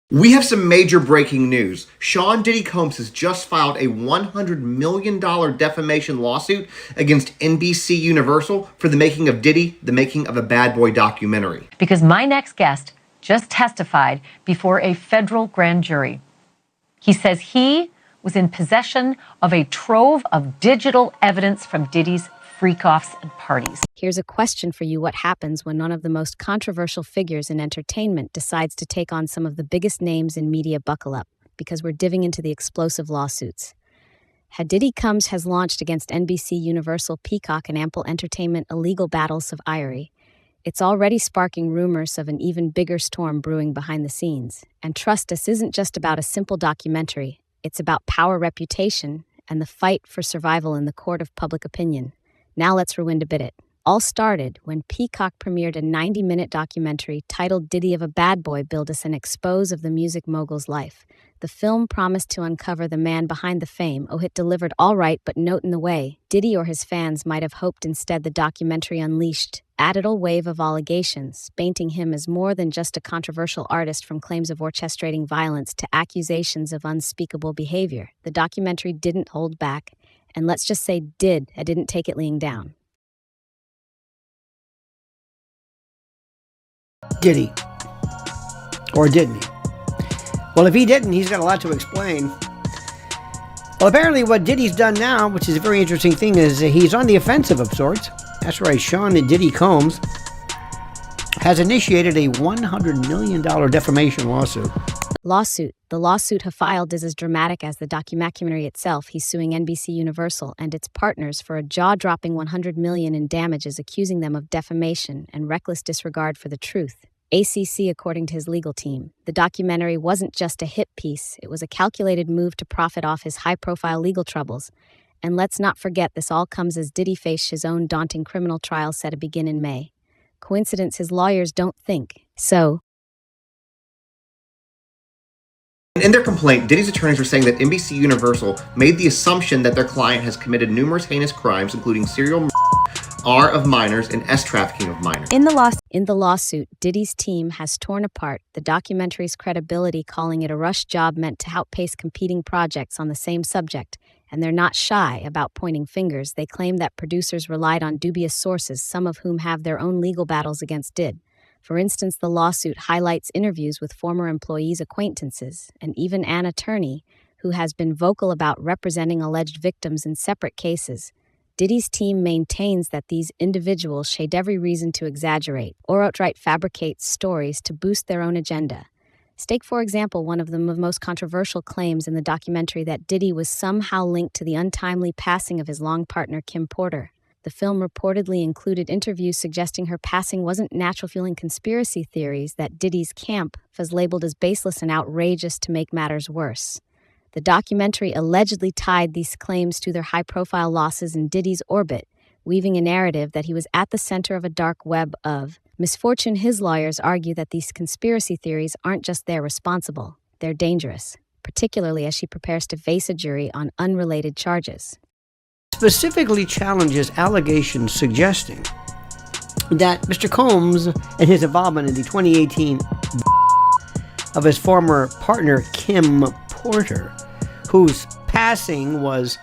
We have some major breaking news. Sean Diddy Combs has just filed a $100 million defamation lawsuit against NBC Universal for the making of Diddy, the making of a Bad Boy documentary. Because my next guest just testified before a federal grand jury. He says he was in possession of a trove of digital evidence from Diddy's freak-offs and parties. Here's a question for you. What happens when one of the most controversial figures in entertainment decides to take on some of the biggest names in media? Buckle up, because we're diving into the explosive lawsuits. Diddy Combs has launched against NBC, Universal, Peacock, and Ample Entertainment a legal battles of Irie. It's already sparking rumors of an even bigger storm brewing behind the scenes. And trust us, isn't just about a simple documentary. It's about power, reputation, and the fight for survival in the court of public opinion. Now let's rewind a bit. All started when Peacock premiered a 90-minute documentary titled Diddy of a Bad Boy, billed as an expose of the music mogul's life. The film promised to uncover the man behind the fame. Oh, it delivered all right, but note in the way. Diddy or his fans might have hoped instead. The documentary unleashed a wave of allegations, painting him as more than just a controversial artist, from claims of orchestrating violence to accusations of unspeakable behavior. The documentary didn't hold back, and let's just say didn't take it laying down. Did he? Or didn't he? Well, if he didn't, he's got a lot to explain. Well, apparently what Diddy's done now, which is a very interesting thing, is he's on the offensive of sorts. That's right, Sean Diddy Combs has initiated a $100 million defamation lawsuit. The lawsuit he filed is as dramatic as the documentary itself. He's suing NBC Universal and its partners for a jaw-dropping $100 million in damages, accusing them of defamation and reckless disregard for the truth. ACC, according to his legal team, the documentary wasn't just a hit piece. It was a calculated move to profit off his high-profile legal troubles. And let's not forget, this all comes as Diddy faced his own daunting criminal trial set to begin in May. Coincidence? His lawyers don't think so. In their complaint, Diddy's attorneys were saying that NBC Universal made the assumption that their client has committed numerous heinous crimes, including serial murder, R of minors, and S trafficking of minors. In the lawsuit, Diddy's team has torn apart the documentary's credibility, calling it a rush job meant to outpace competing projects on the same subject. And they're not shy about pointing fingers. They claim that producers relied on dubious sources, some of whom have their own legal battles against Diddy. For instance, the lawsuit highlights interviews with former employees' acquaintances, and even an attorney who has been vocal about representing alleged victims in separate cases. Diddy's team maintains that these individuals shade every reason to exaggerate or outright fabricate stories to boost their own agenda. Take, for example, one of the most controversial claims in the documentary, that Diddy was somehow linked to the untimely passing of his long partner, Kim Porter. The film reportedly included interviews suggesting her passing wasn't natural, fueling conspiracy theories that Diddy's camp has labeled as baseless and outrageous to make matters worse. The documentary allegedly tied these claims to their high-profile losses in Diddy's orbit, weaving a narrative that he was at the center of a dark web of misfortune. His lawyers argue that these conspiracy theories aren't just they're responsible, they're dangerous, particularly as she prepares to face a jury on unrelated charges. Specifically challenges allegations suggesting that Mr. Combs and his involvement in the 2018 of his former partner, Kim Porter, whose passing was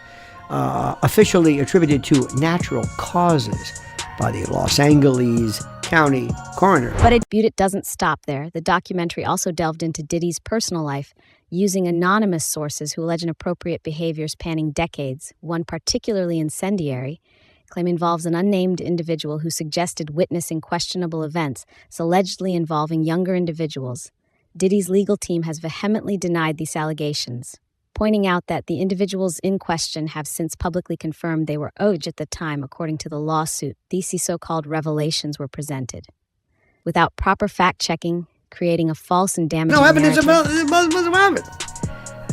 officially attributed to natural causes by the Los Angeles County coroner. But it doesn't stop there. The documentary also delved into Diddy's personal life, using anonymous sources who allege inappropriate behavior spanning decades. One particularly incendiary claim involves an unnamed individual who suggested witnessing questionable events, allegedly involving younger individuals. Diddy's legal team has vehemently denied these allegations, pointing out that the individuals in question have since publicly confirmed they were aged at the time. According to the lawsuit, these so-called revelations were presented without proper fact-checking, creating a false and damaging evidence narrative. about it.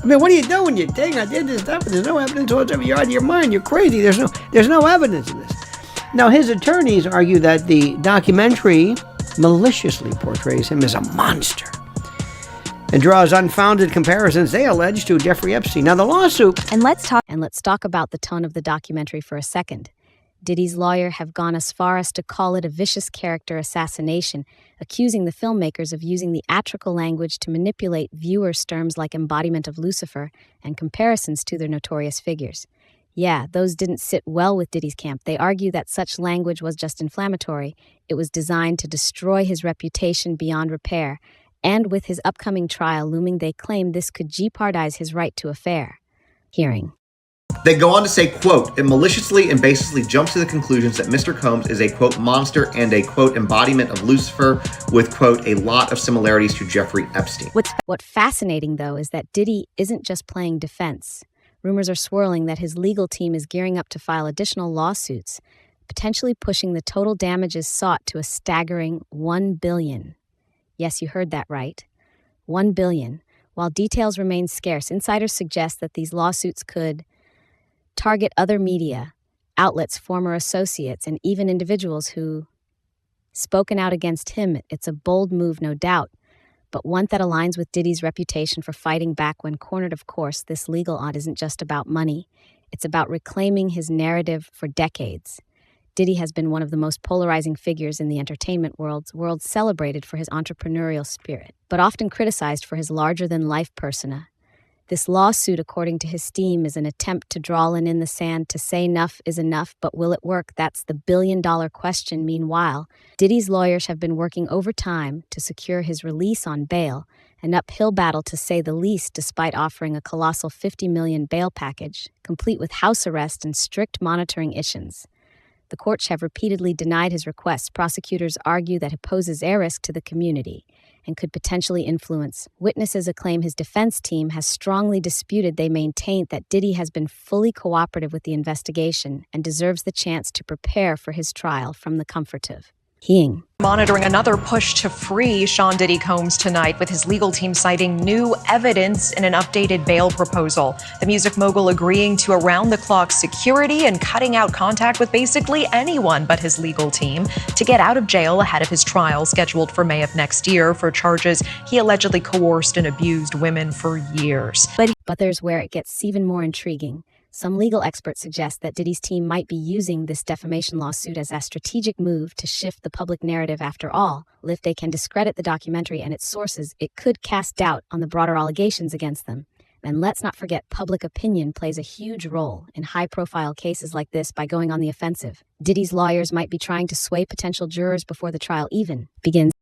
I mean, what are you doing? You're saying I did this stuff, and there's no evidence whatsoever. You're out of your mind. You're crazy. There's no evidence in this. Now, his attorneys argue that the documentary maliciously portrays him as a monster and draws unfounded comparisons, they allege, to Jeffrey Epstein. Now, the lawsuit... And let's talk about the tone of the documentary for a second. Diddy's lawyer have gone as far as to call it a vicious character assassination, accusing the filmmakers of using theatrical language to manipulate viewers' terms like embodiment of Lucifer and comparisons to their notorious figures. Yeah, those didn't sit well with Diddy's camp. They argue that such language was just inflammatory. It was designed to destroy his reputation beyond repair, and with his upcoming trial looming, they claim this could jeopardize his right to a fair hearing. They go on to say, quote, it maliciously and baselessly jumps to the conclusions that Mr. Combs is a, quote, monster and a, quote, embodiment of Lucifer with, quote, a lot of similarities to Jeffrey Epstein. What's fascinating, though, is that Diddy isn't just playing defense. Rumors are swirling that his legal team is gearing up to file additional lawsuits, potentially pushing the total damages sought to a staggering $1 billion. Yes, you heard that right. $1 billion. While details remain scarce, insiders suggest that these lawsuits could target other media, outlets, former associates, and even individuals who spoken out against him. It's a bold move, no doubt, but one that aligns with Diddy's reputation for fighting back when cornered. Of course, this legal odd isn't just about money. It's about reclaiming his narrative for decades. Diddy has been one of the most polarizing figures in the entertainment world celebrated for his entrepreneurial spirit, but often criticized for his larger-than-life persona. This lawsuit, according to his team, is an attempt to draw a line in the sand to say enough is enough, but will it work? That's the billion-dollar question. Meanwhile, Diddy's lawyers have been working overtime to secure his release on bail, an uphill battle to say the least, despite offering a colossal $50 million bail package, complete with house arrest and strict monitoring issues. The courts have repeatedly denied his requests. Prosecutors argue that he poses a risk to the community and could potentially influence. Witnesses acclaim his defense team has strongly disputed. They maintain that Diddy has been fully cooperative with the investigation and deserves the chance to prepare for his trial from the comfort of his Monitoring another push to free Sean Diddy Combs tonight, with his legal team citing new evidence in an updated bail proposal. The music mogul agreeing to around-the-clock security and cutting out contact with basically anyone but his legal team to get out of jail ahead of his trial scheduled for May of next year for charges he allegedly coerced and abused women for years. But there's where it gets even more intriguing. Some legal experts suggest that Diddy's team might be using this defamation lawsuit as a strategic move to shift the public narrative. After all, if they can discredit the documentary and its sources, it could cast doubt on the broader allegations against them. And let's not forget, public opinion plays a huge role in high-profile cases like this by going on the offensive. Diddy's lawyers might be trying to sway potential jurors before the trial even begins.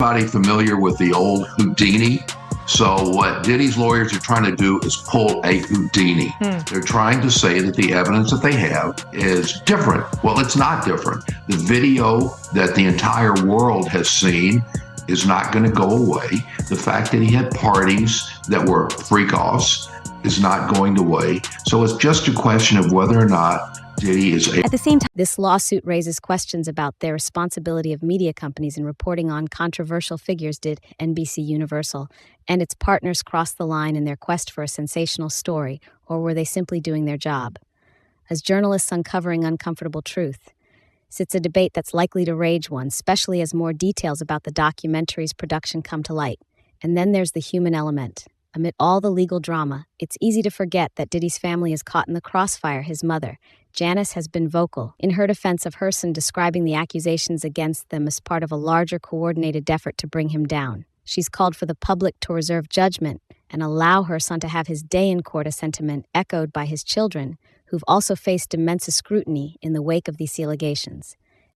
Anybody familiar with the old Houdini? So what Diddy's lawyers are trying to do is pull a Houdini. They're trying to say that the evidence that they have is different. Well, it's not different. The video that the entire world has seen is not going to go away. The fact that he had parties that were freak-offs is not going away. So it's just a question of whether or not Diddy is At the same time, this lawsuit raises questions about their responsibility of media companies in reporting on controversial figures. Did NBC Universal and its partners cross the line in their quest for a sensational story, or were they simply doing their job as journalists uncovering uncomfortable truth? It's a debate that's likely to rage one, especially as more details about the documentary's production come to light. And then there's the human element. Amid all the legal drama, it's easy to forget that Diddy's family is caught in the crossfire. His mother, Janice, has been vocal in her defense of her son, describing the accusations against them as part of a larger coordinated effort to bring him down. She's called for the public to reserve judgment and allow her son to have his day in court, a sentiment echoed by his children, who've also faced immense scrutiny in the wake of these allegations.